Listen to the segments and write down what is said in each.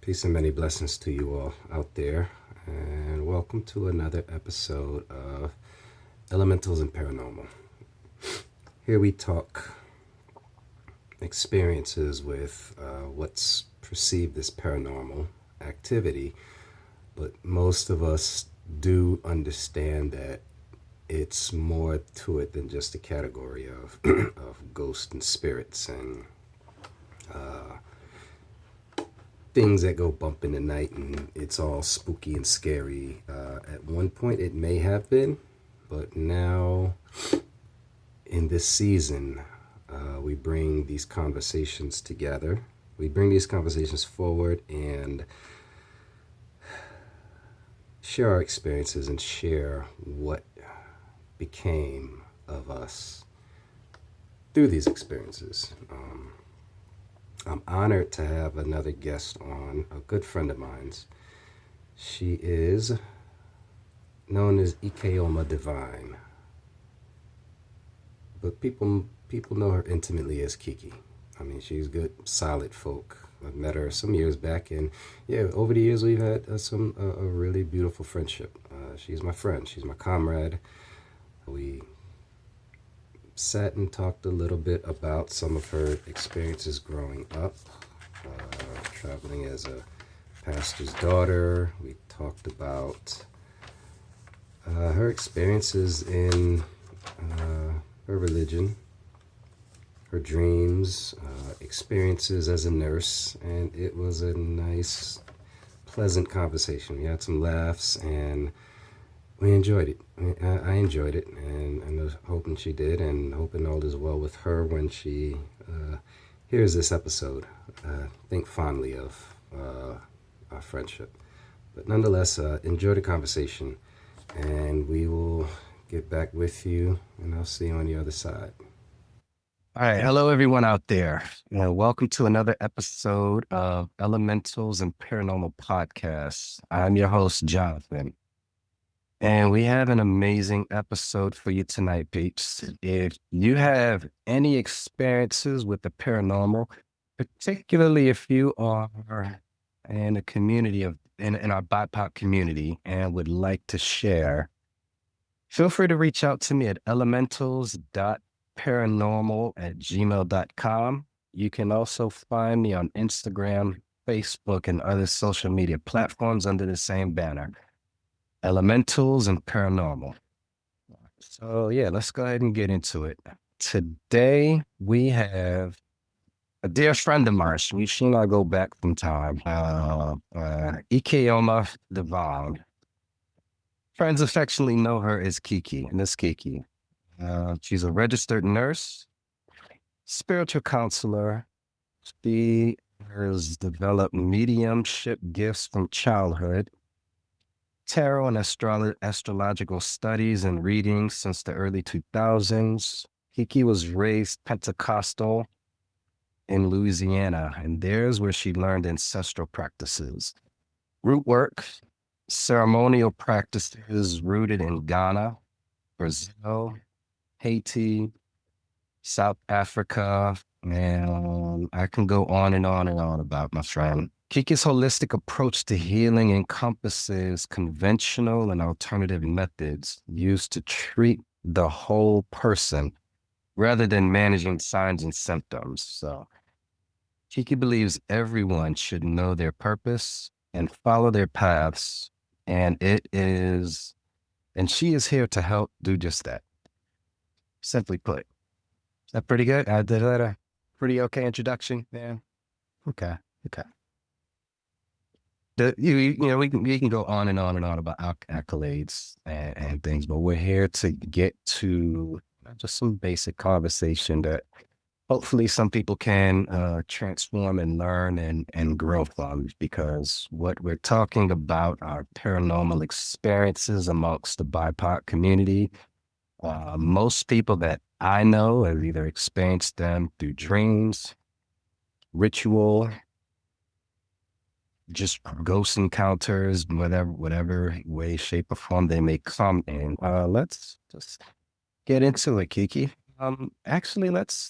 Peace and many blessings to you all out there, and welcome to another episode of Elementalz&Paranormal. Here we talk experiences with what's perceived as paranormal activity, but most of us do understand that it's more to it than just a category of of ghosts and spirits and things that go bump in the night and it's all spooky and scary. At one point it may have been, but now in this season we bring these conversations together. We bring these conversations forward and share our experiences and share what became of us through these experiences. I'm honored to have another guest on, a good friend of mine's. She is known as IkeomaDevine, but people know her intimately as Kiki. I mean, she's good, solid folk. I met her some years back, and yeah, over the years we've had a really beautiful friendship. She's my friend. She's my comrade. We sat and talked a little bit about some of her experiences growing up, traveling as a pastor's daughter. We talked about her experiences in her religion, her dreams, experiences as a nurse, and it was a nice, pleasant conversation. We had some laughs, and we enjoyed it. I enjoyed it, and I'm hoping she did, and hoping all is well with her when she hears this episode. Think fondly of our friendship. But nonetheless, enjoy the conversation, and we will get back with you, and I'll see you on the other side. All right. Hello, everyone out there. Welcome to another episode of Elementalz&Paranormal podcast. I'm your host, Jonathan. And we have an amazing episode for you tonight, peeps. If you have any experiences with the paranormal, particularly if you are in a community in our BIPOC community and would like to share, feel free to reach out to me at elementalz.paranormal@gmail.com. You can also find me on Instagram, Facebook, and other social media platforms under the same banner. Elementalz&Paranormal. So yeah, let's go ahead and get into it. Today we have a dear friend of mine. She and I go back from time. IkeomaDevine. Friends affectionately know her as Kiki, Miss Kiki. She's a registered nurse, spiritual counselor. She has developed mediumship gifts from childhood, tarot and astrological studies and readings since the early 2000s. Kiki was raised Pentecostal in Louisiana, and there's where she learned ancestral practices, root work, ceremonial practices rooted in Ghana, Brazil, Haiti, South Africa, and I can go on and on and on about my friend. Kiki's holistic approach to healing encompasses conventional and alternative methods used to treat the whole person rather than managing signs and symptoms. So Kiki believes everyone should know their purpose and follow their paths, and she is here to help do just that. Simply put. Is that pretty good? I did that a pretty okay introduction, man. Okay. We can go on and on and on about accolades and things, but we're here to get to just some basic conversation that hopefully some people can transform and learn and grow from, because what we're talking about are paranormal experiences amongst the BIPOC community. Most people that I know have either experienced them through dreams, ritual, just ghost encounters, whatever way, shape, or form they may come in. Let's just get into it, Kiki. Actually, let's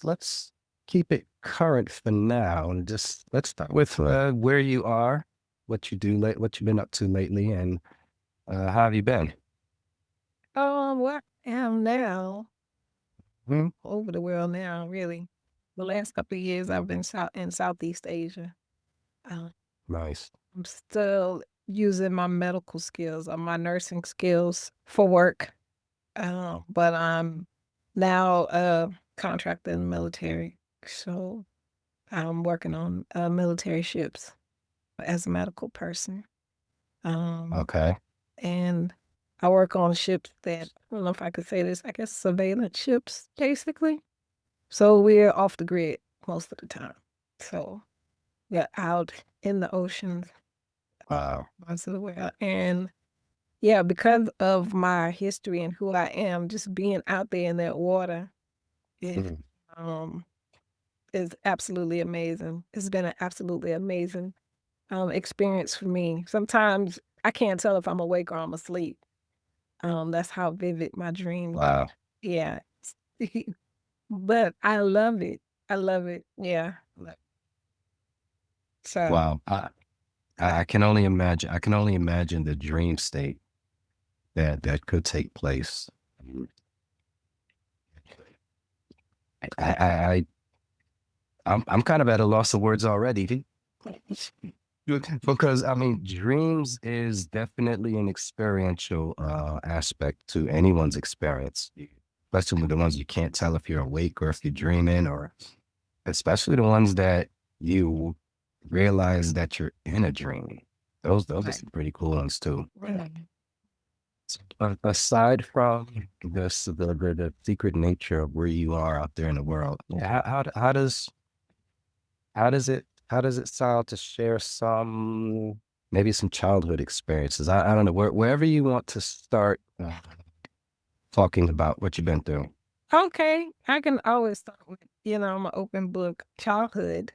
keep it current for now, and just let's start with where you are what you do what you've been up to lately, and how have you been? Where I am now, Hmm? over the world now, really. The last couple of years, I've been in Southeast Asia. Uh, Nice. I'm still using my medical skills or my nursing skills for work, but I'm now contracted in the military. So I'm working on military ships as a medical person. Um, Okay. and I work on ships that, I don't know if I could say this, I guess surveillance ships, basically. So we're off the grid most of the time. So we're out in the oceans Wow. most of the way. And yeah, because of my history and who I am, just being out there in that water is Mhm. um is absolutely amazing. It's been an absolutely amazing experience for me. Sometimes I can't tell if I'm awake or I'm asleep. That's how vivid my dreams. Wow. Yeah. But I love it. I love it. Yeah. So Wow. I can only imagine. I can only imagine the dream state that could take place. I, I, I I'm kind of at a loss of words already. Because I mean, dreams is definitely an experiential aspect to anyone's experience, especially the ones you can't tell if you're awake or if you're dreaming, or especially the ones that you realize that you're in a dream. Those are right. some pretty cool ones too. Right. Aside from the secret nature of where you are out there in the world, how does it sound to share some maybe some childhood experiences? I don't know wherever you want to start talking about what you've been through. Okay. I can always start with, I'm an open book childhood.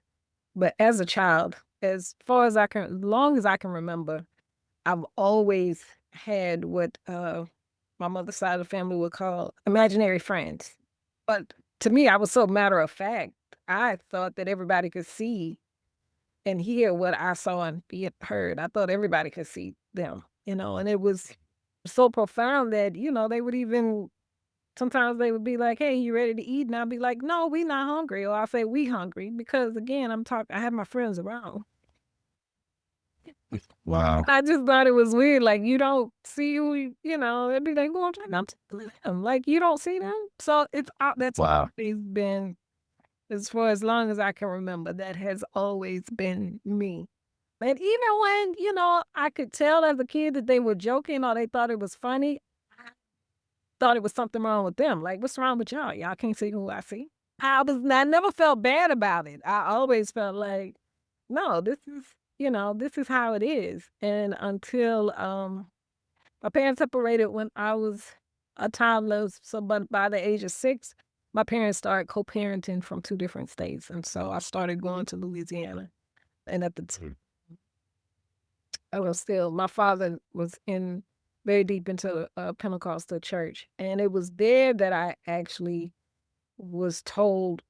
But as a child, as far as as long as I can remember, I've always had what my mother's side of the family would call imaginary friends. But to me, I was so matter of fact. I thought that everybody could see and hear what I saw and be heard. I thought everybody could see them, and it was so profound that, they would even sometimes they would be like, "Hey, you ready to eat?" And I'd be like, "No, we not hungry." Or I'll say, "We hungry," because again, I have my friends around. Wow. I just thought it was weird. Like, you don't see who they'd be like, "Go on, I'm telling them." Like, you don't see them. So that's Wow. always been, as far as long as I can remember, that has always been me. And even when, I could tell as a kid that they were joking or they thought it was funny, I thought it was something wrong with them. Like, what's wrong with y'all? Y'all can't see who I see. I never felt bad about it. I always felt like, no, this is how it is. And until my parents separated when I was a toddler, so but by the age of 6, my parents started co-parenting from 2 different states. And so I started going to Louisiana. And at the Mhm. I was still my father was in very deep into a Pentecostal church, and it was there that I actually was told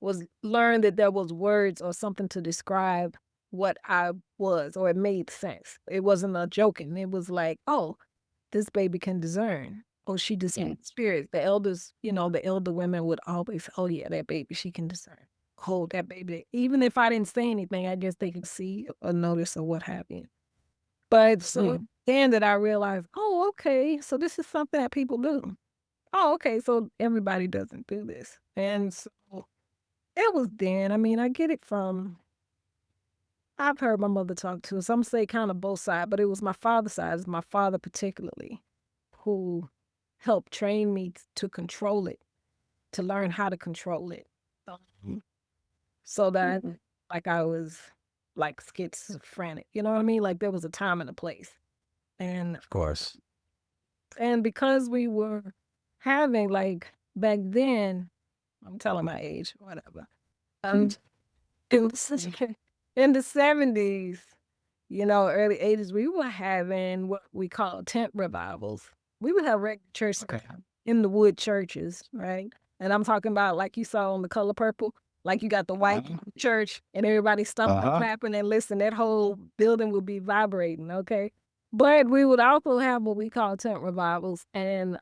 was learned that there was words or something to describe what I was, or it made sense. It wasn't a joking. It was like, "Oh, this baby can discern. Oh, she discerns spirits." The elders, the elder women would always, "Oh yeah, that baby, she can discern. Oh, that baby." Even if I didn't say anything, I guess they could see or notice or what have you. But so then that I realized, oh, okay, so this is something that people do. Oh, okay, so everybody doesn't do this. And so it was then. I mean, I get it from, I've heard my mother talk to, some say kind of both sides, but it was my father's side, my father particularly, who helped train me to control it, to learn how to control it. Um, So that, like, I was like schizophrenic, you know what I mean? Like, there was a time and a place. And Of course. because we were having, like, back then, I'm telling my age, whatever. Um, in in the 70s, early 80s, we were having what we call tent revivals. We would have regular church Okay. in the wood churches, right? And I'm talking about like you saw on The Color Purple, Like you got the white church and everybody stomping and clapping and listening. That whole building would be vibrating, okay? But we would also have what we call tent revivals, and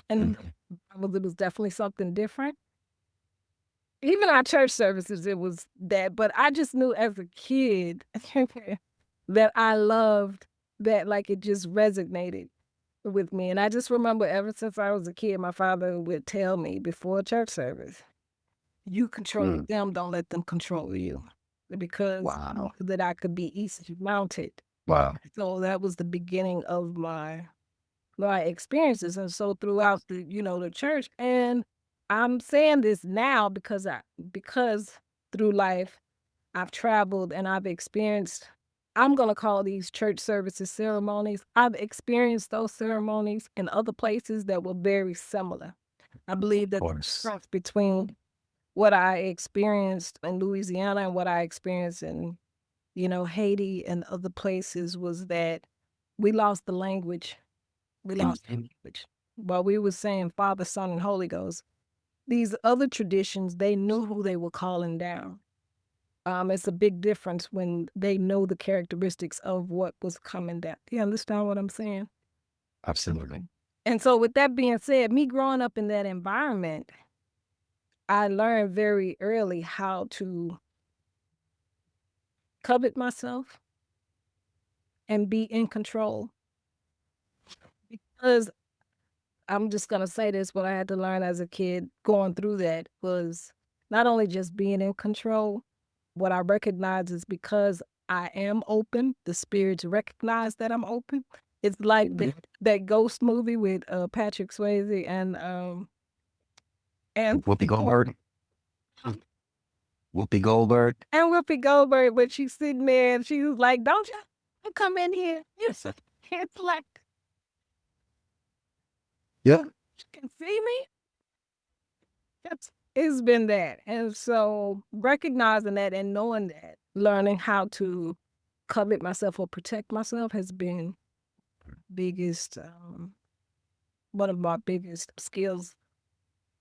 it was definitely something different. Even our church services, it was that. But I just knew as a kid that I loved that, like it just resonated with me. And I just remember ever since I was a kid, my father would tell me before church service, you control them, don't let them control you. Because that I could be easily mounted. Wow. So that was the beginning of my experiences. And so throughout the church, and I'm saying this now because through life I've traveled and I've experienced, I'm going to call these church services ceremonies. I've experienced those ceremonies in other places that were very similar. I believe that the difference between what I experienced in Louisiana and what I experienced in, Haiti and other places was that we lost the language. We lost the language. While we were saying Father, Son, and Holy Ghost, these other traditions, they knew who they were calling down. It's a big difference when they know the characteristics of what was coming down. Do you understand what I'm saying? Absolutely. And so with that being said, me growing up in that environment, I learned very early how to covet myself and be in control. Because I'm just going to say this, what I had to learn as a kid going through that was not only just being in control, what I recognize is because I am open, the spirits recognize that I'm open. It's like that Ghost movie with Patrick Swayze and Whoopi Goldberg. Whoopi Goldberg. And Whoopi Goldberg, when she's sitting there and she was like, don't you come in here. It's like, yeah, you can see me. It's been that. And so recognizing that and knowing that, learning how to covet myself or protect myself has been biggest, one of my biggest skills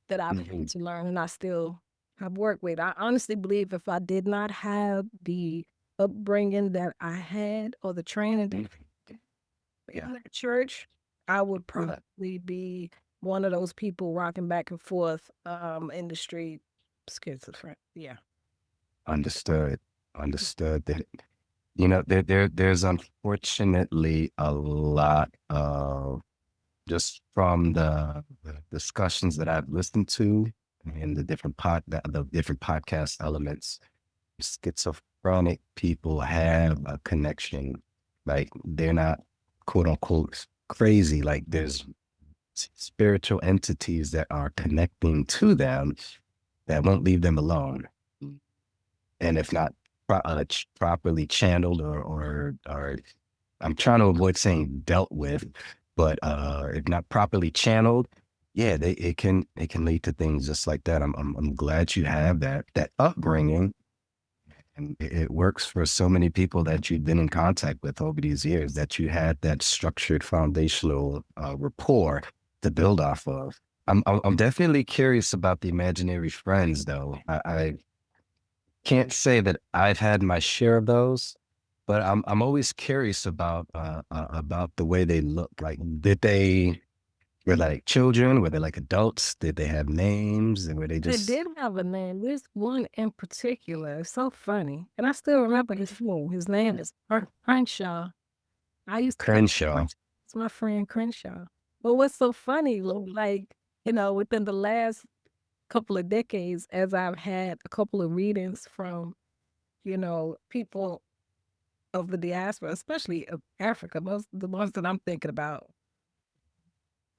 that I've had to learn, and I still have worked with. I honestly believe if I did not have the upbringing that I had or the training that in the church, I would probably be one of those people rocking back and forth in the street, schizophrenic. Yeah. Understood. That there's unfortunately a lot of, just from the discussions that I've listened to and the different podcast elements, schizophrenic people have a connection. Like they're not quote unquote crazy. Like there's spiritual entities that are connecting to them that won't leave them alone. And if not properly channeled or I'm trying to avoid saying dealt with, but if not properly channeled, yeah, it can lead to things just like that. I'm glad you have that upbringing, and it works for so many people that you've been in contact with over these years, that you had that structured foundational rapport to build off of. I'm definitely curious about the imaginary friends, though. I can't say that I've had my share of those, but I'm always curious about the way they look. Like, were they like children? Were they like adults? Did they have names? And were they just? They did have a name. There's one in particular. It's so funny, and I still remember his name. His name is Crenshaw. I used to Crenshaw. It's my friend Crenshaw. But what's so funny, like, within the last couple of decades, as I've had a couple of readings from, people of the diaspora, especially of Africa, most the ones that I'm thinking about,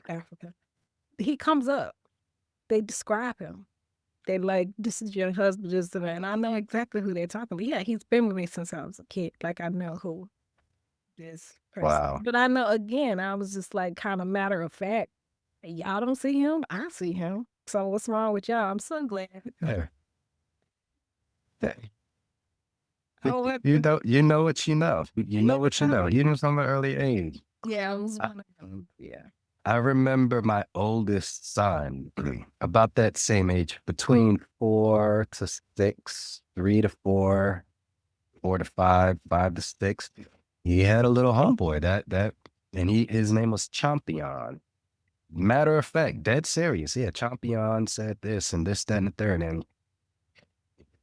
Africa, he comes up. They describe him. They like, this is your husband, and I know exactly who they're talking about. Yeah, he's been with me since I was a kid. Like, I know who this person. Wow. But I know, again, I was just like kind of matter of fact. Y'all don't see him? I see him. So what's wrong with y'all? I'm so glad. Yeah. Oh, you know what you know. You know what you know. You know from an early age. yeah, I was one of them. Yeah. I remember my oldest son, about that same age, between 4 to 6, 3 to 4, 4 to 5, 5 to 6. He had a little homeboy and his name was Champion. Matter of fact, dead serious. Yeah, Champion said this and this, that, and the third. And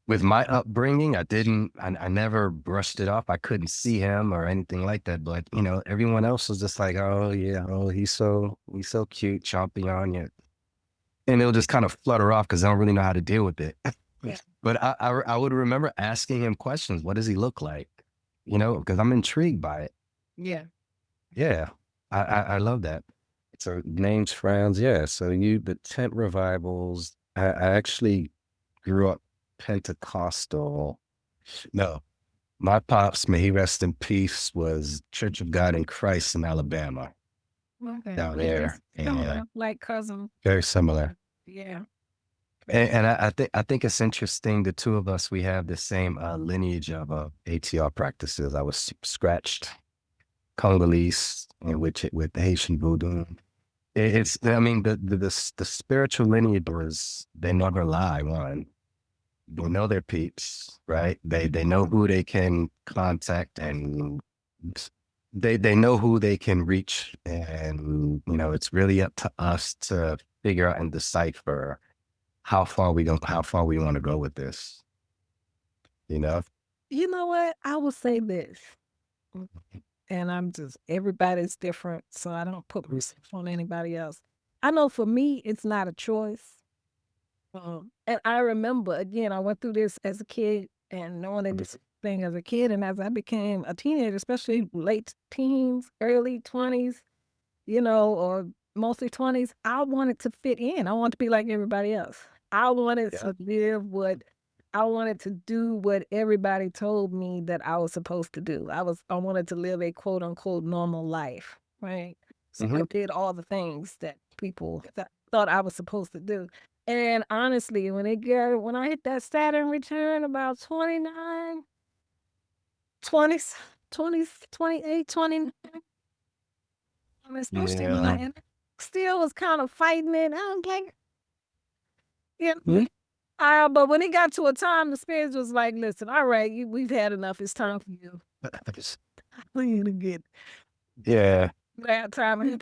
with my upbringing, I never brushed it off. I couldn't see him or anything like that. But, everyone else was just like, oh, yeah, oh, he's so cute, Champion. Yeah. And it'll just kind of flutter off because I don't really know how to deal with it. Yeah. But I would remember asking him questions. What does he look like? Because I'm intrigued by it. Yeah. Yeah, I love that. So names, friends, yeah. So the tent revivals. I actually grew up Pentecostal. No, my pops, may he rest in peace, was Church of God in Christ in Alabama, Okay. down Yeah, there. it's similar, like cousin. Very similar. Yeah. And I think it's interesting. The two of us, we have the same lineage of ATR practices. I was scratched, Congolese, and with Haitian voodoo. I mean, the spiritual lineage they never lie. One, they know their peeps, right? They know who they can contact, and they know who they can reach, and it's really up to us to figure out and decipher how far we want to go with this. You know what? I will say this, and everybody's different, so I don't put myself on anybody else. I know for me, it's not a choice. And I remember, again, I went through this as a kid and knowing that this thing as a kid, and as I became a teenager, especially late teens, early 20s, or mostly 20s, I wanted to fit in. I wanted to be like everybody else. I wanted to I wanted to do what everybody told me that I was supposed to do. I wanted to live a quote unquote normal life, right? So I did all the things that people thought I was supposed to do. And honestly, when I hit that Saturn return about 29, 20, 20, 28, 29, especially when I still was kind of fighting it. I don't like, but when it got to a time, the spirits was like, listen, all right, we've had enough. It's time for you. For you to get that time.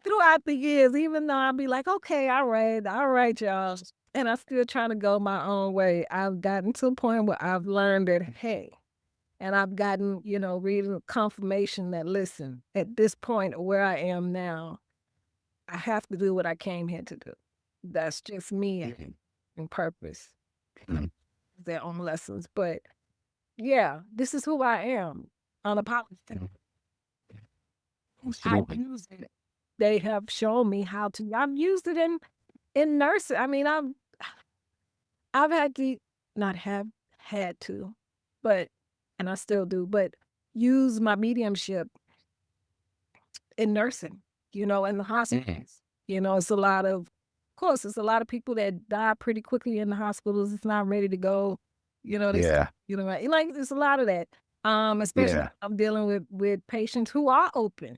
Throughout the years, even though I'd be like, okay, all right, y'all. And I still trying to go my own way. I've gotten to a point where I've learned that, hey, and I've gotten, real confirmation that, listen, at this point where I am now, I have to do what I came here to do. That's just me and purpose. Their own lessons. But yeah, this is who I am. Unapologetic. I use it. They have shown me how to. I've used it in nursing. I mean, I've had to not have had to, and I still do, but use my mediumship in nursing. In the hospitals. It's of course, it's a lot of people that die pretty quickly in the hospitals. It's not ready to go. Like there's a lot of that. Especially I'm dealing with patients who are open.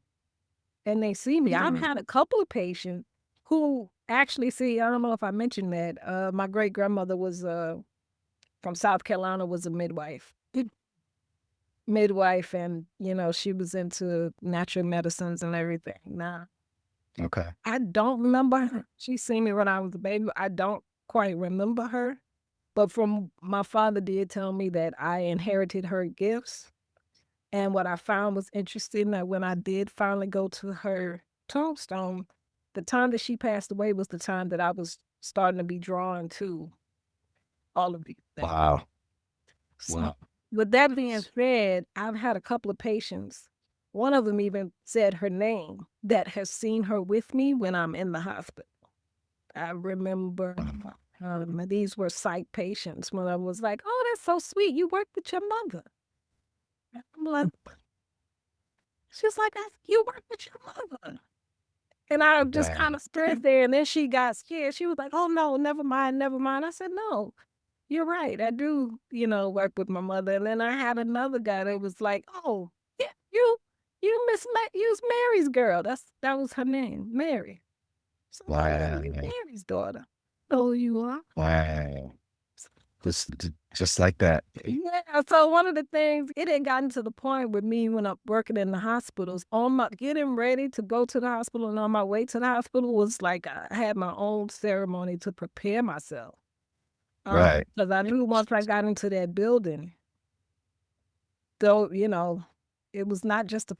And they see me. I've had a couple of patients who actually see, I don't know if I mentioned that, my great-grandmother was from South Carolina, was a midwife. Midwife, and, she was into natural medicines and everything. Now, I don't remember her. She seen me when I was a baby. I don't quite remember her. But from my father did tell me that I inherited her gifts. And what I found was interesting that when I did finally go to her tombstone, the time that she passed away was the time that I was starting to be drawn to all of these things. Wow. So, with that being said, I've had a couple of patients. One of them even said her name that has seen her with me when I'm in the hospital. I remember these were psych patients when I was like, oh, that's so sweet. You worked with your mother. I'm like, she's like, you work with your mother. And I just kind of stood there, and then she got scared. She was like, oh, no, never mind. I said, no, you're right. I do, work with my mother. And then I had another guy that was like, oh, yeah, you was Mary's girl. That was her name, Mary. So Wow. you're Mary's daughter. Oh, you are? Wow. Just like that. Yeah. So one of the things, it had gotten to the point with me when I'm working in the hospitals, on my getting ready to go to the hospital and on my way to the hospital was like I had my own ceremony to prepare myself. Right. Because I knew once I got into that building, though, it was not just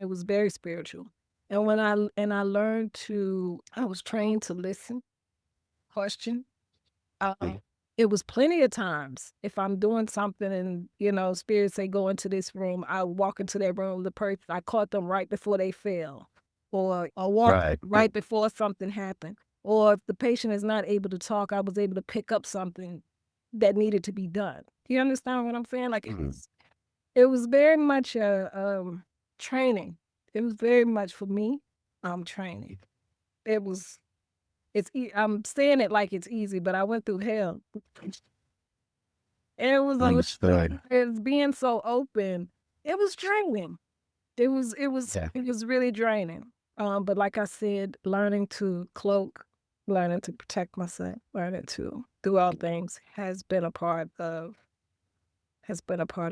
it was very spiritual. And when I learned I was trained to listen, question. Mhm. It was plenty of times if I'm doing something and, spirits say, go into this room, I walk into that room, I caught them right before they fell, or walk Right. right before something happened. Or if the patient is not able to talk, I was able to pick up something that needed to be done. Do you understand what I'm saying? Like it was very much training. It was very much for me, training. It was I'm saying it like it's easy, but I went through hell. And it was Understood. it's being so open. It was draining. Yeah. It was really draining. But like I said, learning to cloak, learning to protect myself, learning to do all things has been a part of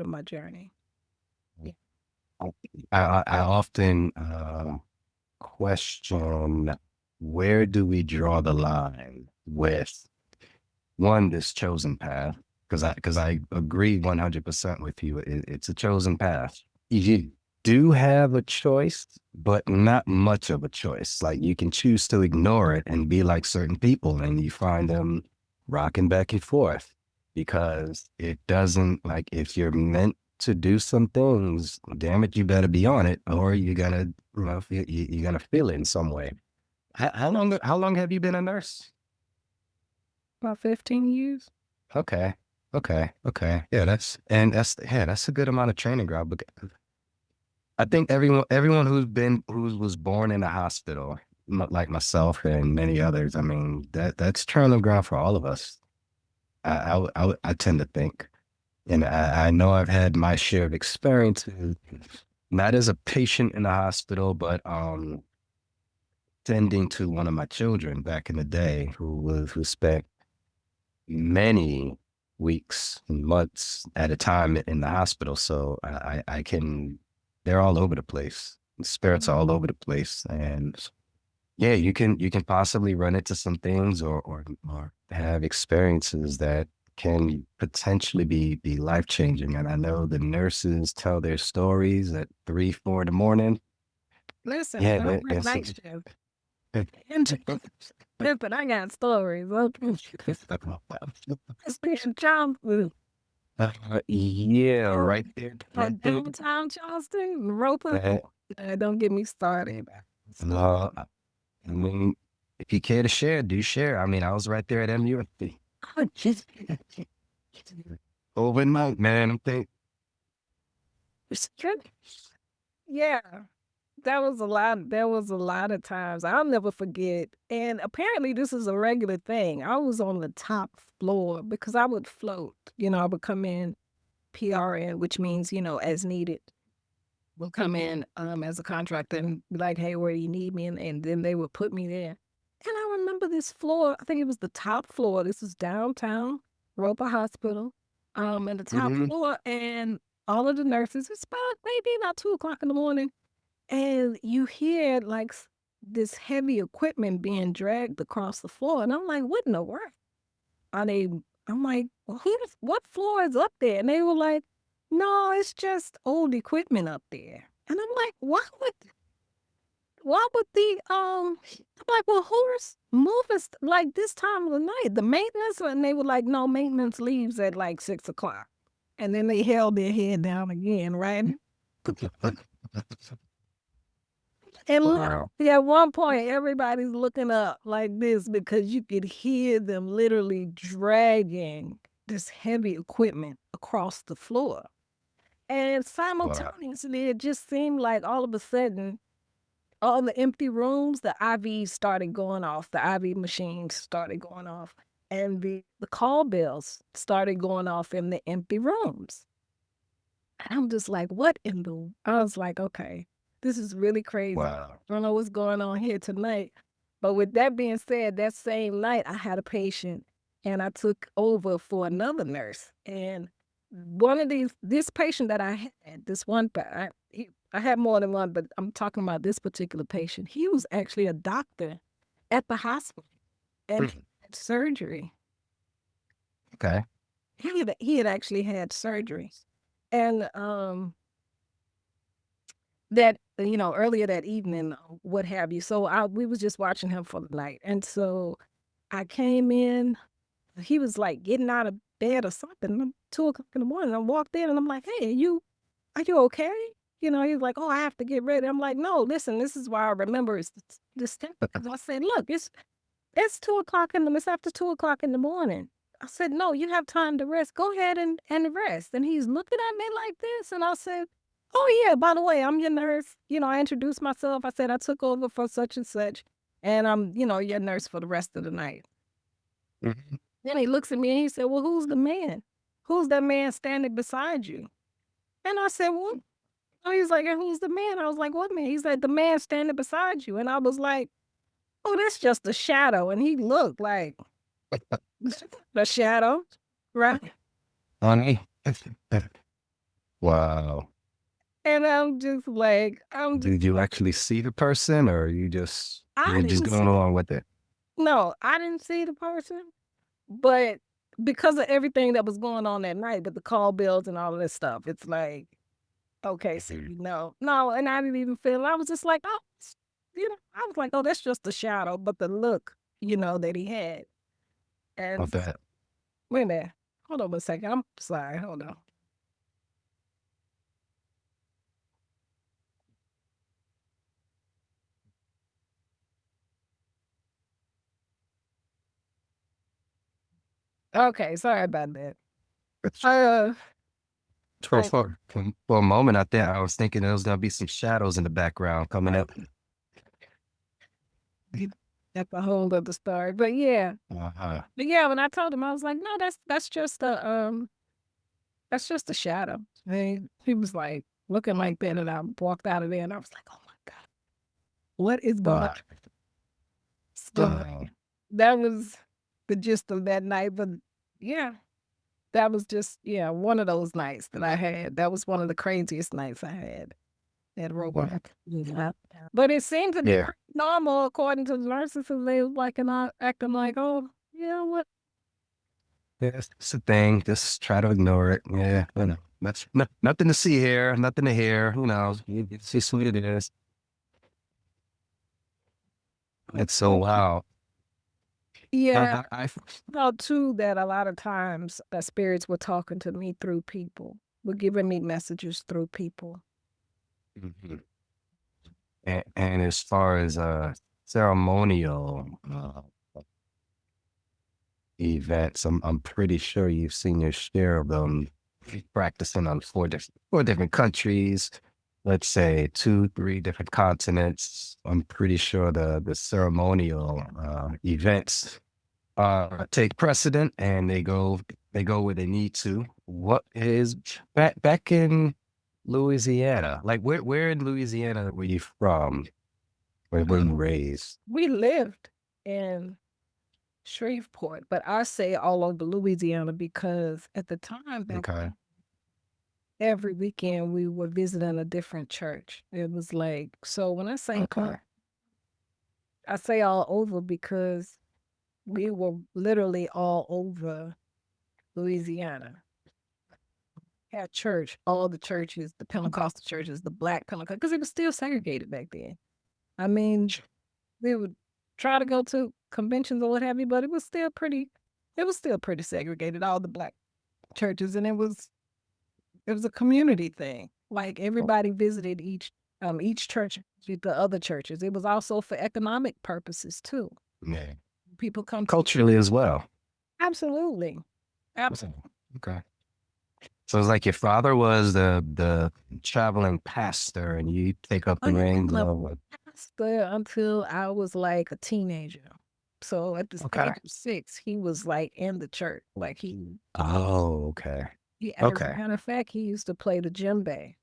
my journey. I often question, where do we draw the line with this chosen path? Because I agree 100% with you. It's a chosen path. You do have a choice, but not much of a choice. Like, you can choose to ignore it and be like certain people, and you find them rocking back and forth because it doesn't, like, if you're meant to do some things, damn it, you better be on it, or you're gonna, you're gonna feel it in some way. How long have you been a nurse? About 15 years. Okay. Yeah, that's a good amount of training ground. But I think everyone who was born in a hospital, like myself and many others, I mean, that's training ground for all of us. I tend to think, and I know I've had my share of experiences, not as a patient in the hospital, but tending to one of my children back in the day who spent many weeks and months at a time in the hospital. So I can, they're all over the place. The spirits are all over the place. And yeah, you can possibly run into some things or have experiences that can potentially be life changing. And I know the nurses tell their stories at 3, 4 in the morning. Listen, Yeah, I work night shift. Listen, I got stories. Especially Charleston. yeah, right there. Downtown Charleston, Roper. Don't get me started. No, I mean, if you care to share, do share. I mean, I was right there at MU overnight, man. I'm thinking, Yeah. There was a lot of times I'll never forget. And apparently this is a regular thing. I was on the top floor because I would float. I would come in PRN, which means, as needed. We'll come in as a contractor and be like, hey, where do you need me? And then they would put me there. And I remember this floor, I think it was the top floor. This is downtown Roper Hospital. And the top floor, and all of the nurses, it's maybe about 2 o'clock in the morning. And you hear like this heavy equipment being dragged across the floor. And I'm like, what in the world? I'm like, well, what floor is up there? And they were like, no, it's just old equipment up there. And I'm like, why would I'm like, well, who's moving like this time of the night? The maintenance? And they were like, no, maintenance leaves at like 6 o'clock. And then they held their head down again, right? And wow. at one point, everybody's looking up like this because you could hear them literally dragging this heavy equipment across the floor. And simultaneously, it just seemed like all of a sudden, all the empty rooms, the IVs started going off. The IV machines started going off. And the call bells started going off in the empty rooms. And I'm just like, what in the... I was like, okay. This is really crazy. Wow. I don't know what's going on here tonight. But with that being said, that same night I had a patient and I took over for another nurse. And one of this patient that I had, this one, I had more than one, but I'm talking about this particular patient. He was actually a doctor at the hospital and he had surgery. Okay. He had actually had surgery. And that, earlier that evening, what have you. So we was just watching him for the night. And so I came in, he was like getting out of bed or something, 2:00 in the morning. I walked in and I'm like, hey, are you okay? He was like, oh, I have to get ready. I'm like, no, listen, this is why I remember it's this thing. Because I said, look, it's 2:00 it's after 2:00 in the morning. I said, no, you have time to rest. Go ahead and rest. And he's looking at me like this. And I said, oh, yeah, by the way, I'm your nurse. I introduced myself. I said, I took over for such and such. And I'm, your nurse for the rest of the night. Mhm. Then he looks at me and he said, well, who's the man? Who's that man standing beside you? And I said, well, he's like, and who's the man? I was like, what man? He's like, the man standing beside you. And I was like, oh, that's just a shadow. And he looked like the shadow, right? Honey. Wow. And I'm just like, Did you actually see the person, or you were just didn't going along with it? No, I didn't see the person, but because of everything that was going on that night, with the call bills and all of this stuff, it's like, okay, so no, and I didn't even feel. I was just like, oh, I was like, oh, that's just a shadow, but the look, that he had, and Of that. wait a minute, hold on a second, I'm sorry, hold on. Okay, sorry about that. For a moment out there, I was thinking there was gonna be some shadows in the background coming up. That's a whole other story, but yeah. Uh-huh. But yeah, when I told him, I was like, no, that's just a shadow. And he was like looking like that, and I walked out of there, and I was like, oh my God, what is going on? So that was the gist of that night. But yeah, that was just one of those nights that I had. That was one of the craziest nights I had at Robot. Yeah. But it seemed to be pretty normal according to the nurses, and they was like acting like, oh, what? Yeah, it's a thing. Just try to ignore it. Yeah, that's nothing to see here, nothing to hear. You see sweet it is. It's so wow. Yeah, I felt too that a lot of times spirits were talking to me through people, were giving me messages through people. Mhm. And as far as ceremonial events, I'm pretty sure you've seen your share of them practicing on four different countries. Let's say 2-3 different continents. I'm pretty sure the ceremonial events take precedent, and they go where they need to. What is back in Louisiana? Like where in Louisiana were you from? Where were you raised? We lived in Shreveport, but I say all over Louisiana because at the time back Okay. every weekend we were visiting a different church. It was like, so when I say I say all over because we were literally all over Louisiana. Had church, all the churches, the Pentecostal churches, the Black Pentecostal, because it was still segregated back then. I mean, we would try to go to conventions or what have you, but it was still pretty segregated, all the Black churches, and it was a community thing. Like everybody visited each church with the other churches. It was also for economic purposes too. Yeah. People come Culturally as well. Absolutely. Okay. So it's like your father was the traveling pastor, and you take up the reins of pastor until I was like a teenager. So at the age of 6, he was like in the church. Like Oh, okay. as a matter of fact, he used to play the djembe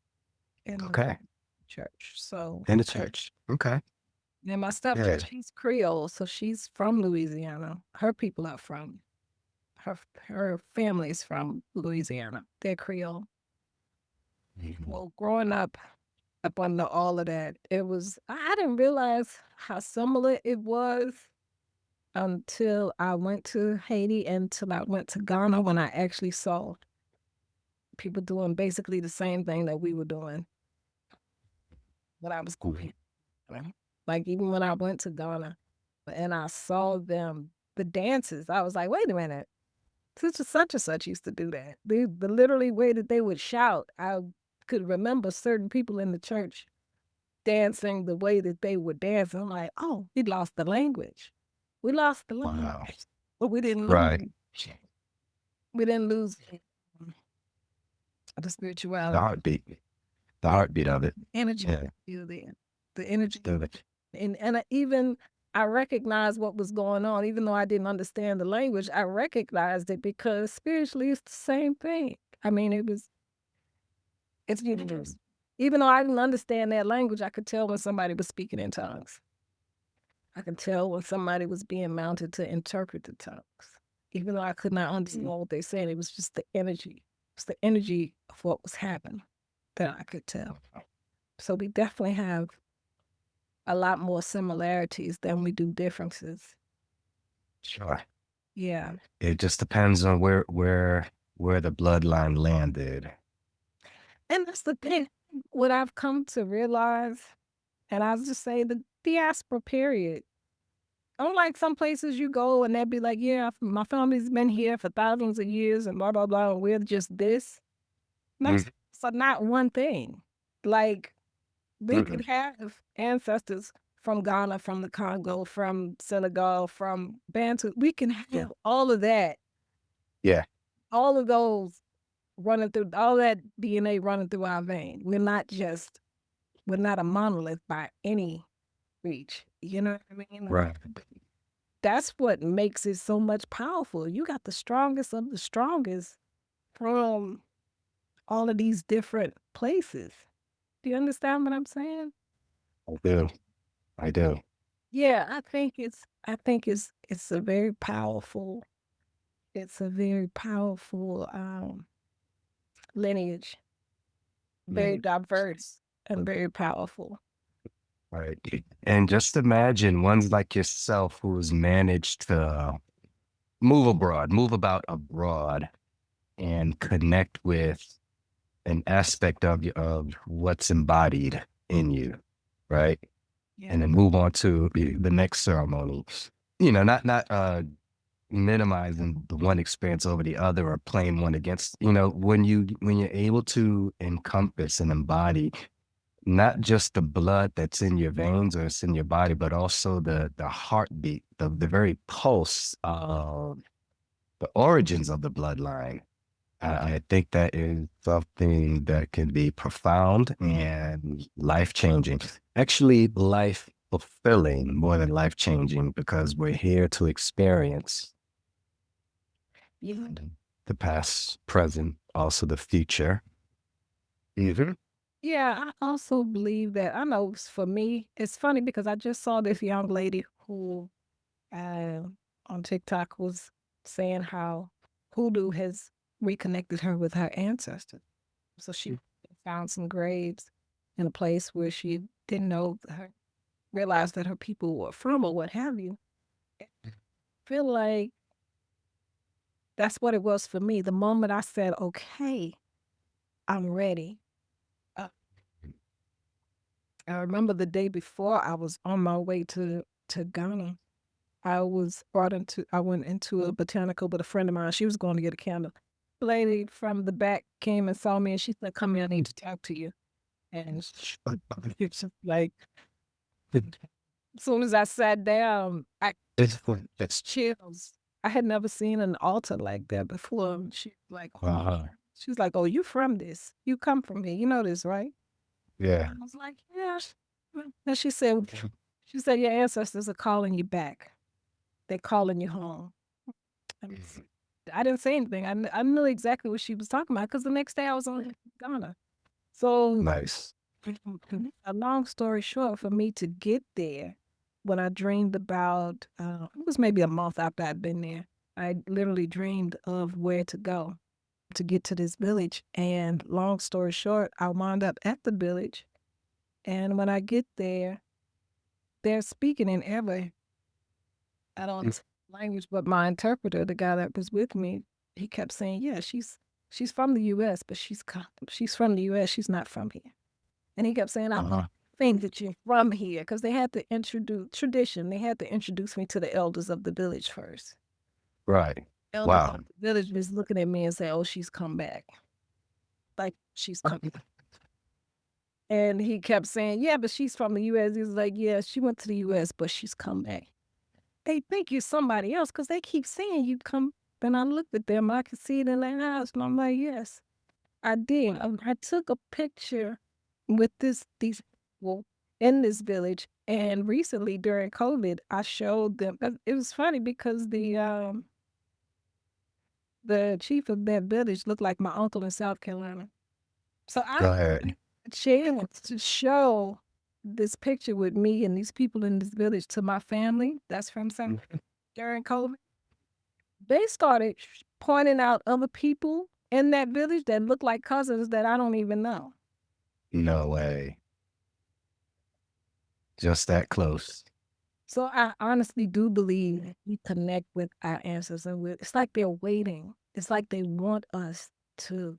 in the church. So In the church. Okay. then my step Yeah. she's Creole, so she's from Louisiana. Her people are from her family's from Louisiana. They're Creole. Well, growing up under all of that, it was I didn't realize how similar it was until I went to Haiti and until I went to Ghana when I actually saw people doing basically the same thing that we were doing when I was going. Like even when I went to Ghana and I saw them, the dances, I was like, wait a minute. Such and such used to do that. The literally way that they would shout, I could remember certain people in the church dancing the way that they would dance. I'm like, oh, we lost the language. We lost the language. Wow. But we didn't lose. Right. We didn't lose the The spirituality. heartbeat. The heartbeat of it. Energy Yeah. still there. The energy. The- And I recognized what was going on, even though I didn't understand the language. I recognized it because spiritually it's the same thing. I mean, it's universal. Even though I didn't understand that language, I could tell when somebody was speaking in tongues. I could tell when somebody was being mounted to interpret the tongues. Even though I could not understand what they said, it was just the energy. It's the energy of what was happening that I could tell. So we definitely have a lot more similarities than we do differences. Sure. Yeah. It just depends on where the bloodline landed. And that's the thing. What I've come to realize, and I'll just say the diaspora period. Unlike some places you go and they'd be like, yeah, my family's been here for thousands of years and blah, blah, blah, and we're just this. That's so not one thing. Like, we could have ancestors from Ghana, from the Congo, from Senegal, from Bantu. We can have all of that. Yeah. All of those running through, all that DNA running through our vein. We're not a monolith by any reach. You know what I mean? Right. That's what makes it so much powerful. You got the strongest of the strongest from all of these different places. Do you understand what I'm saying? I do. Yeah, I think it's a very powerful lineage. Very diverse and very powerful. Right. And just imagine ones like yourself who's managed to move about abroad and connect with an aspect of what's embodied in you, right? Yeah. And then move on to the next ceremony. Not minimizing the one experience over the other or playing one against, when you're able to encompass and embody not just the blood that's in your veins or it's in your body, but also the heartbeat, the very pulse of the origins of the bloodline. I think that is something that can be profound and life-changing. Actually, life-fulfilling more than life-changing, because we're here to experience the past, present, also the future. Yeah, I also believe that. I know for me, it's funny because I just saw this young lady who on TikTok was saying how hoodoo has reconnected her with her ancestors. So she found some graves in a place where she didn't realize that her people were from or what have you. I feel like that's what it was for me. The moment I said, okay, I'm ready. I remember the day before I was on my way to Ghana. I went into a botanical with a friend of mine. She was going to get a candle. The lady from the back came and saw me and she said, come here, I need to talk to you. And it's just like, as soon as I sat down, it's chills. I had never seen an altar like that before. She's like, oh. She's like, oh, you from this? You come from here? You know this, right? Yeah. I was like, yeah. And she said, your ancestors are calling you back. They're calling you home. I didn't say anything. I knew exactly what she was talking about because the next day I was in Ghana. So Nice. A long story short, for me to get there, when I dreamed about, it was maybe a month after I'd been there, I literally dreamed of where to go to get to this village. And long story short, I wound up at the village. And when I get there, they're speaking in every, I don't know language, but my interpreter, the guy that was with me, he kept saying, "Yeah, she's from the U.S., but she's from the U.S. She's not from here." And he kept saying, "I think that you're from here," because they had to introduce tradition. They had to introduce me to the elders of the village first. Right. Elders Wow. of the village was looking at me and say, "Oh, she's come back. Like she's coming." And he kept saying, "Yeah, but she's from the U.S." He was like, "Yeah, she went to the U.S., but she's come back. They think you're somebody else because they keep saying you come." And I looked at them, I could see it in their eyes, and I'm like, "Yes, I did." I took a picture with these people in this village, and recently during COVID, I showed them. It was funny because the chief of that village looked like my uncle in South Carolina. So I Go ahead. chance to show this picture with me and these people in this village to my family that's from South during COVID. They started pointing out other people in that village that look like cousins that I don't even know. No way. Just that close. So I honestly do believe that we connect with our ancestors. And it's like they're waiting. It's like they want us to,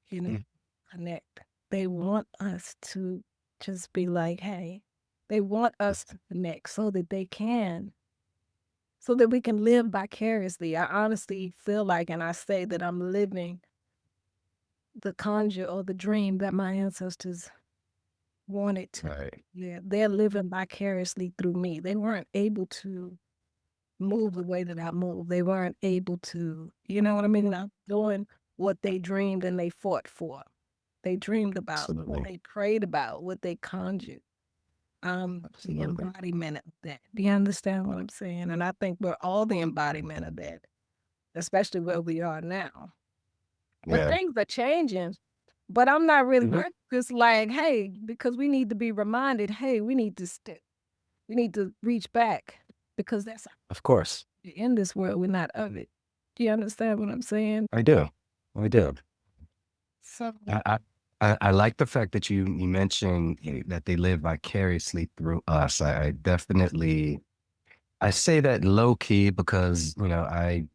connect. They want us to just be like, hey, they want us to connect so that they can, so that we can live vicariously. I honestly feel like, and I say that I'm living the conjure or the dream that my ancestors wanted to. Right. Yeah, they're living vicariously through me. They weren't able to move the way that I move. They weren't able to, you know what I mean? I'm doing what they dreamed and they fought for. They dreamed about, what Absolutely. they prayed about, what they conjured. The Absolutely. embodiment of that. Do you understand what I'm saying? And I think we're all the embodiment of that, especially where we are now. But Yeah. things are changing. But I'm not really Mhm. just like, hey, because we need to be reminded, hey, we need to reach back because that's Of course. in this world, we're not of it. Do you understand what I'm saying? I do. I do. So I like the fact that you mentioned that they live vicariously through us. I definitely, I say that low key because, I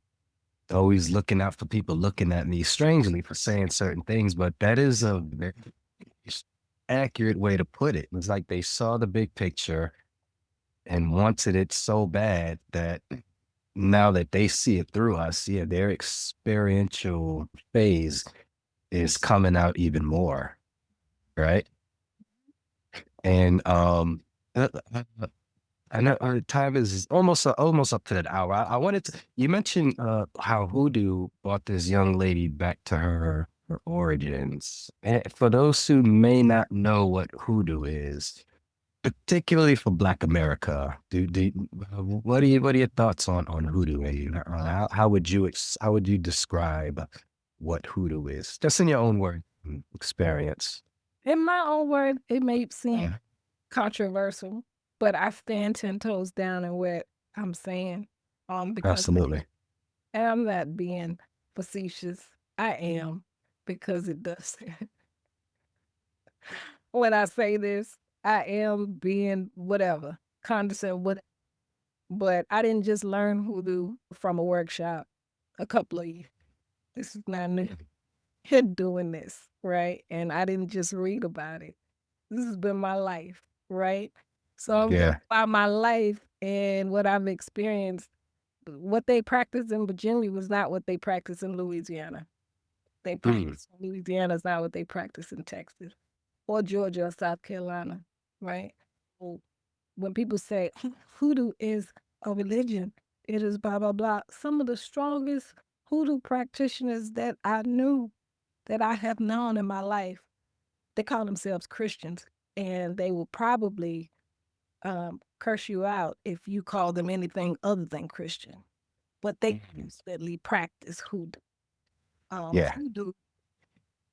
always looking out for people looking at me strangely for saying certain things, but that is a very accurate way to put it. It's like they saw the big picture and wanted it so bad that now that they see it through us, yeah, their experiential phase is coming out even more, right? And uh, uh, I know our time is almost up to that hour. I wanted to. You mentioned how hoodoo brought this young lady back to her origins. And for those who may not know what hoodoo is, particularly for Black America, what are your thoughts on hoodoo? How would you describe what hoodoo is, just in your own word experience? in my own word, it may seem controversial, but I stand 10 toes down in what I'm saying. Because Absolutely. I'm not being facetious. I am, because it does. When I say this, I am being whatever, condescending, what. But I didn't just learn hoodoo from a workshop a couple of years. This is not new. You're doing this, right? And I didn't just read about it. This has been my life, right? So I'm Yeah. about my life and what I've experienced. What they practice in Virginia was not what they practice in Louisiana. They practice in Louisiana is not what they practice in Texas or Georgia or South Carolina, right? So when people say hoodoo is a religion, it is blah, blah, blah. Some of the strongest hoodoo practitioners that I knew, that I have known in my life, they call themselves Christians, and they will probably curse you out if you call them anything other than Christian. But they constantly practice hoodoo. Yeah. Hoodoo,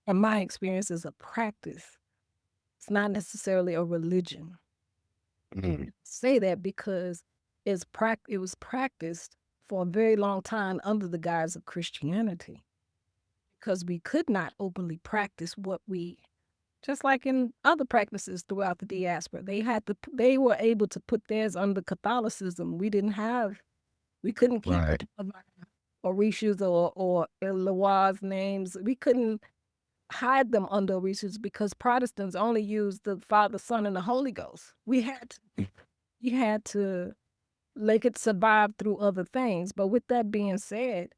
in my experience, is a practice It's not necessarily a religion. Mm. Say that because it was practiced for a very long time under the guise of Christianity, because we could not openly practice what we, just like in other practices throughout the diaspora, they were able to put theirs under Catholicism. We couldn't keep Right. Orishas or Eloah's names. We couldn't hide them under Orishas because Protestants only used the Father, Son, and the Holy Ghost. You had to make it survive through other things. But with that being said,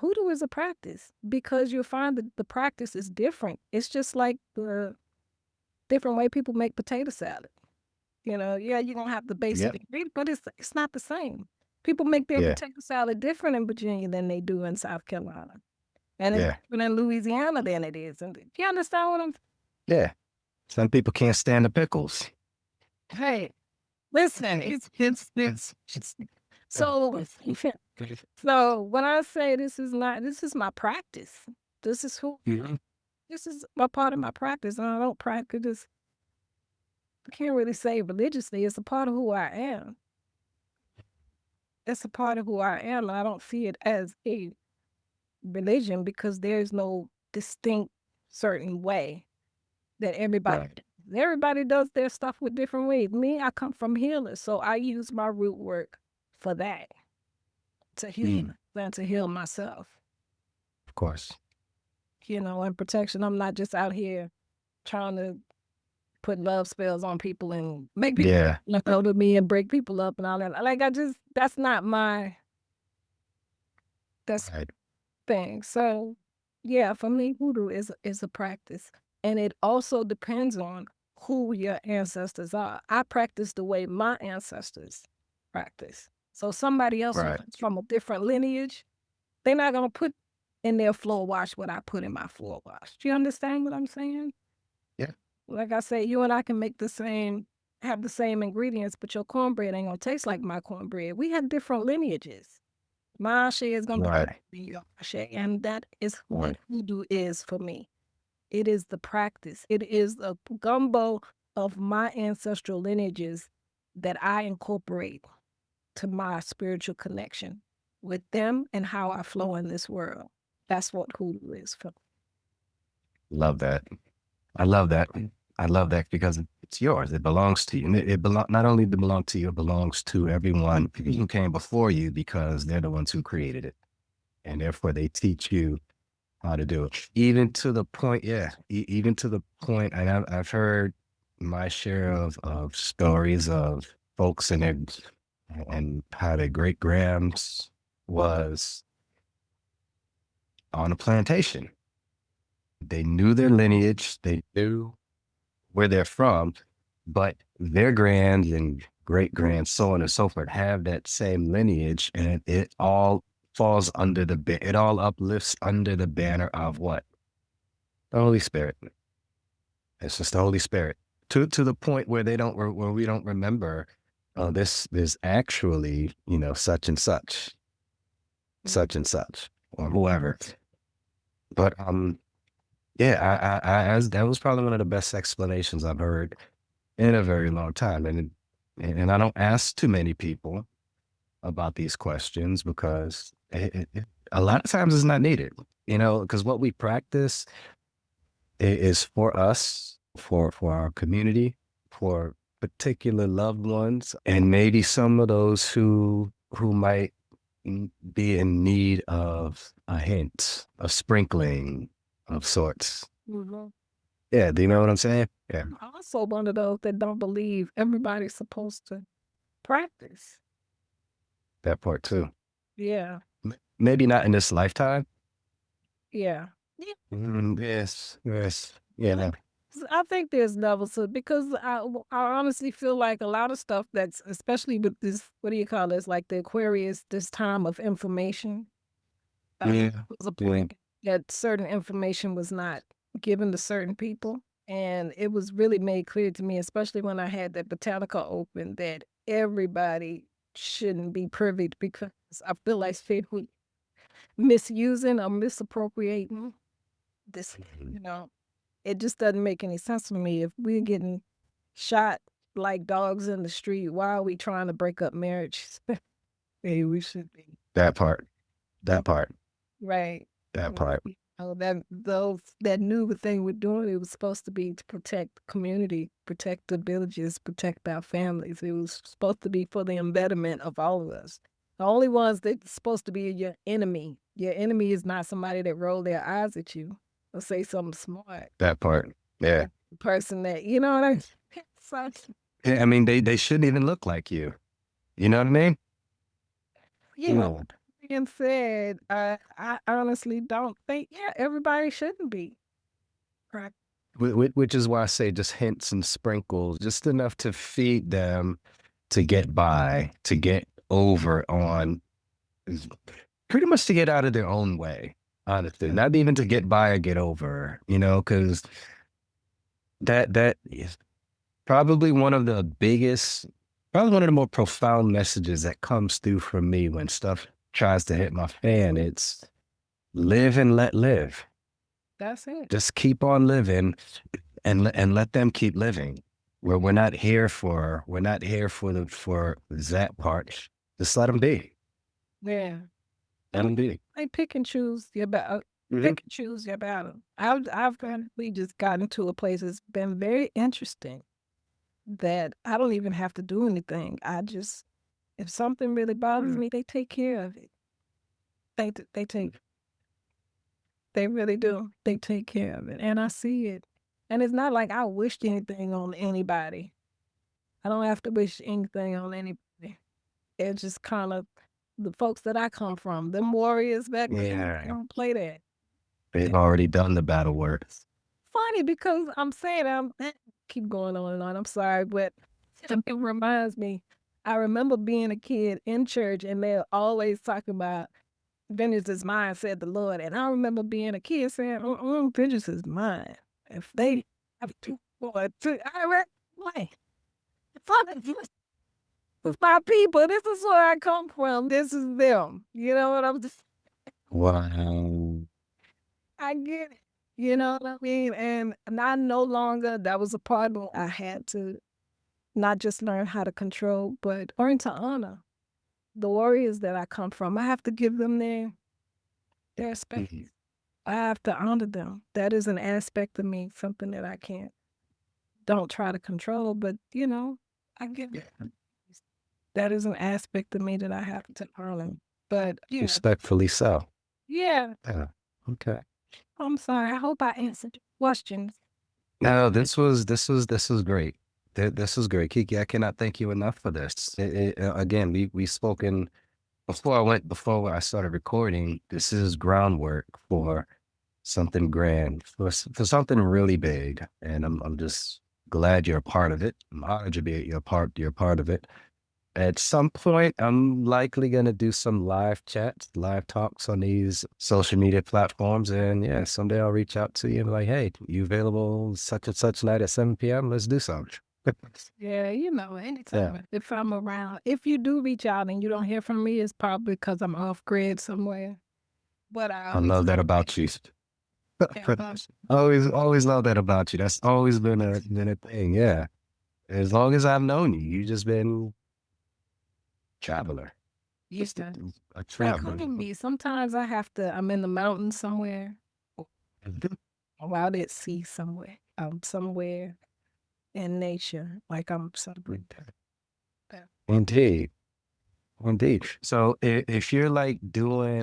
hoodoo is a practice because you'll find that the practice is different. It's just like the different way people make potato salad. You know, yeah, you're gonna have the basic Yep. ingredient, but it's not the same. People make their Yeah. potato salad different in Virginia than they do in South Carolina. And it's Yeah. different in Louisiana than it is. And you understand what I'm Yeah. Some people can't stand the pickles. Hey, listen, it's so so when I say this is my practice. This is this is a part of my practice. And I don't practice this. I can't really say religiously. It's a part of who I am. It's a part of who I am. And I don't see it as a religion because there's no distinct certain way that everybody does their stuff with different ways. Me, I come from healers, so I use my root work for that, to heal than to heal myself. Of course. You know, and protection. I'm not just out here trying to put love spells on people and make people look over me and break people up and all that. Like that's not my thing. So yeah, for me, voodoo is a practice. And it also depends on who your ancestors are. I practice the way my ancestors practice. So somebody else who comes from a different lineage, they're not gonna put in their floor wash what I put in my floor wash. Do you understand what I'm saying? Yeah. Like I say, you and I can have the same ingredients, but your cornbread ain't gonna taste like my cornbread. We have different lineages. My ashe is gonna be your ashe, and that is what voodoo is for me. It is the practice. It is a gumbo of my ancestral lineages that I incorporate to my spiritual connection with them and how I flow in this world. That's what hoodoo is for me. Love that. I love that. I love that because it's yours. It belongs to you. And it not only to belong to you, it belongs to everyone who came before you because they're the ones who created it. And therefore they teach you how to do it. Even to the point, even to the point, and I've heard my share of stories of folks and how their great grams was on a plantation. They knew their lineage, they knew where they're from, but their grands and great grands, so on and so forth, have that same lineage, and it all falls under it all uplifts under the banner of what? The Holy Spirit. It's just the Holy Spirit. To the point where where we don't remember, this is actually, such and such, or whoever. But that was probably one of the best explanations I've heard in a very long time. And I don't ask too many people about these questions because a lot of times it's not needed, because what we practice is for us, for our community, for particular loved ones, and maybe some of those who might be in need of a hint, a sprinkling of sorts. Yeah, do you know what I'm saying? Yeah. I'm also one of those that don't believe everybody's supposed to practice. That part too. Yeah. Maybe not in this lifetime. Yeah. Yes. Yeah. I think there's levels to, because I honestly feel like a lot of stuff that's, especially with this, what do you call this, like the Aquarius, this time of information. Was a point that certain information was not given to certain people. And it was really made clear to me, especially when I had that Botanica open, that everybody shouldn't be privy, because I feel like people misusing or misappropriating this, it just doesn't make any sense to me. If we're getting shot like dogs in the street, why are we trying to break up marriages? Hey, we should be. That part. That part. Right. That part. Oh, that new thing we're doing, it was supposed to be to protect the community, protect the villages, protect our families. It was supposed to be for the embetterment of all of us. The only ones that's supposed to be your enemy. Your enemy is not somebody that roll their eyes at you or say something smart. That part. Yeah. The person that, you know what I mean? So, Yeah, I mean, they shouldn't even look like you. You know what I mean? you know, being said, I honestly don't think, everybody shouldn't be. Right. Which is why I say just hints and sprinkles, just enough to feed them to get by, to get over on, pretty much to get out of their own way, honestly. Not even to get by or get over, you know, because that is probably one of the biggest, probably one of the more profound messages that comes through from me when stuff tries to hit my fan. It's live and let live. That's it. Just keep on living and let them keep living. We're not here for that part. Just let them be. Yeah. Let them be. They pick and choose your battle. Pick and choose your battle. I've currently just gotten to a place that's been very interesting that I don't even have to do anything. I just, if something really bothers me, they take care of it. They really do. They take care of it. And I see it. And it's not like I wished anything on anybody. I don't have to wish anything on anybody. It's just kind of the folks that I come from, them warriors back then, they don't play that. They've already done the battle work. Funny because I'm saying, keep going on and on. I'm sorry, but it reminds me, I remember being a kid in church and they're always talking about vengeance is mine, said the Lord. And I remember being a kid saying, vengeance is mine. If they have to, I read, why? It's my people. This is where I come from. This is them. You know what I'm just. Wow. I get it. You know what I mean? And I no longer, that was a part of I had to not just learn how to control, but learn to honor the warriors that I come from. I have to give them their space. I have to honor them. That is an aspect of me, something that I don't try to control, but you know, I get it. That is an aspect of me that I have to honor. But yeah. Respectfully so. Yeah. Okay. I'm sorry. I hope I answered your questions. No, this was great. This was great, Kiki. I cannot thank you enough for this. Again, we spoken before I started recording. This is groundwork for something grand, for something really big, and I'm just glad you're a part of it. I'm honored to be you're part of it. At some point, I'm likely going to do some live chats, live talks on these social media platforms. And yeah, someday I'll reach out to you and be like, hey, you available such and such night at 7 p.m.? Let's do something. Yeah, you know, anytime. If I'm around, if you do reach out and you don't hear from me, it's probably because I'm off grid somewhere. But I love that about you. Always love that about you. That's always been a thing. Yeah. As long as I've known you, you've just been traveler. Yes, a traveler. me. Sometimes I'm in the mountains somewhere. I'm out at sea somewhere. I'm somewhere in nature. Like I'm somewhere. Indeed. So if you're like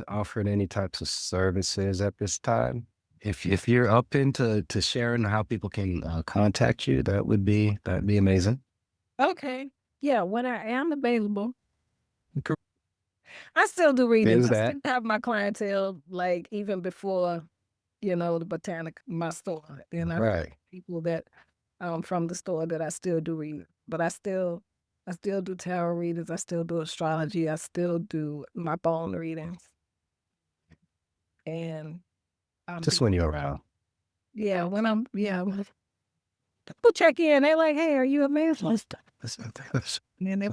offering any types of services at this time, if you're up into sharing how people can contact you, that'd be amazing. Okay. Yeah, when I am available. I still do readings. I still have my clientele, like even before, the botanic, my store. Right. People that from the store that I still do read. But I still do tarot readings. I still do astrology. I still do my bone readings. And just when you're around. Yeah, when people check in, they're like, hey, are you available? And then they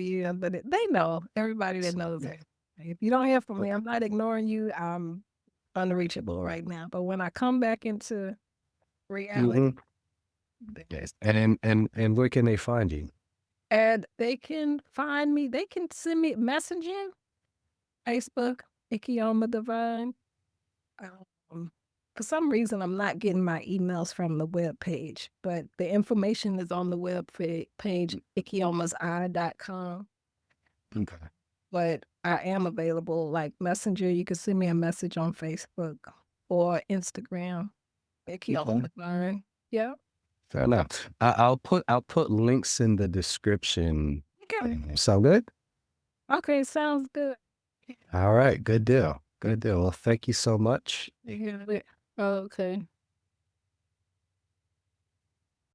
but they know, everybody that knows it. If you don't hear from me, I'm not ignoring you. I'm unreachable right now. But when I come back into reality. Mhm. Yes. And where can they find you? And they can find me. They can send me messaging, Facebook, IkeomaDevine. For some reason, I'm not getting my emails from the web page, but the information is on the web page, IkeomaSI.com. Okay. But I am available, like Messenger. You can send me a message on Facebook or Instagram, IkeomaDevine. Yeah. Fair enough. I'll put links in the description. Okay. Sound good? Okay, sounds good. All right. Good deal. Good deal. Well, thank you so much. Yeah. Okay.